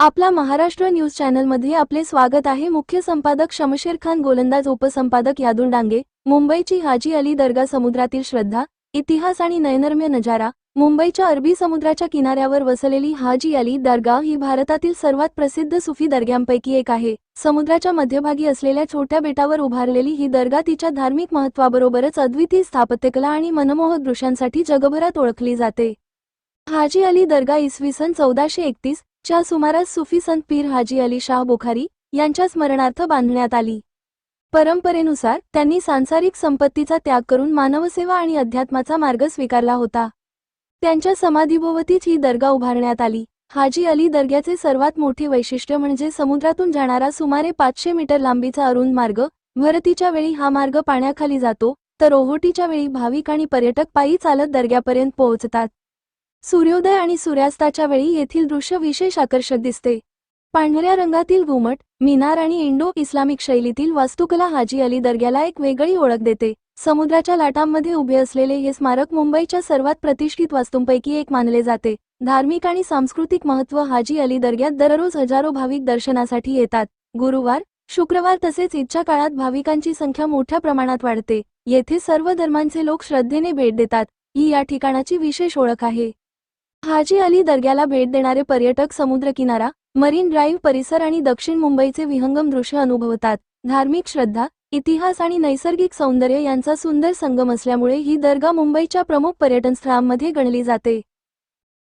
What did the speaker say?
आपला महाराष्ट्र न्यूज चॅनलमध्ये आपले स्वागत आहे। मुख्य संपादक शमशेर खान, गोलंदाज उपसंपादक यादुल डांगे। मुंबईची हाजी अली दर्गा, समुद्रातील श्रद्धा, इतिहास आणि नयनरम्य नजारा। मुंबईच्या अरबी समुद्राच्या किनाऱ्यावर वसलेली हाजी अली दर्गा ही भारतातील सर्वात प्रसिद्ध सुफी दर्ग्यांपैकी एक आहे। समुद्राच्या मध्यभागी असलेल्या छोट्या बेटावर उभारलेली ही दर्गा तिच्या धार्मिक महत्त्वाबरोबरच अद्वितीय स्थापत्यकला आणि मनमोहक दृश्यांसाठी जगभरात ओळखली जाते। हाजी अली दर्गा इसवी सन 1431 च्या सुमारास सुफी संत पीर हाजी अली शाह बुखारी यांच्या स्मरणार्थ बांधण्यात आली। परंपरेनुसार त्यांनी सांसारिक संपत्तीचा त्याग करून मानवसेवा आणि अध्यात्माचा मार्ग स्वीकारला होता। त्यांच्या समाधीभोवतीच ही दर्गा उभारण्यात आली। हाजी अली दर्ग्याचे सर्वात मोठे वैशिष्ट्य म्हणजे समुद्रातून जाणारा सुमारे 500 मीटर लांबीचा अरुंद मार्ग। भरतीच्या वेळी हा मार्ग पाण्याखाली जातो, तर ओहोटीच्या वेळी भाविक आणि पर्यटक पायी चालत दर्ग्यापर्यंत पोहोचतात। सूर्योदय आणि सूर्यास्ताच्या वेळी येथील दृश्य विशेष आकर्षक दिसते। पांढऱ्या रंगातील घुमट, मिनार आणि इंडो इस्लामिक शैलीतील वास्तुकला हाजी अली दर्ग्याला एक वेगळी ओळख देते। समुद्राच्या लाटांमध्ये उभे असलेले हे स्मारक मुंबईच्या सर्वात प्रतिष्ठित वास्तूंपैकी एक मानले जाते। धार्मिक आणि सांस्कृतिक महत्त्व, हाजी अली दर्ग्यात दररोज हजारो भाविक दर्शनासाठी येतात। गुरुवार, शुक्रवार तसेच ईदच्या काळात भाविकांची संख्या मोठ्या प्रमाणात वाढते। येथे सर्व धर्मांचे लोक श्रद्धेने भेट देतात, ही या ठिकाणाची विशेष ओळख आहे। हाजी अली दर्ग्याला भेट देणारे पर्यटक समुद्रकिनारा, मरीन ड्राईव्ह परिसर आणि दक्षिण मुंबईचे विहंगम दृश्य अनुभवतात। धार्मिक श्रद्धा, इतिहास आणि नैसर्गिक सौंदर्य यांचा सुंदर संगम असल्यामुळे ही दर्गा मुंबईच्या प्रमुख पर्यटन स्थळांमध्ये गणली जाते।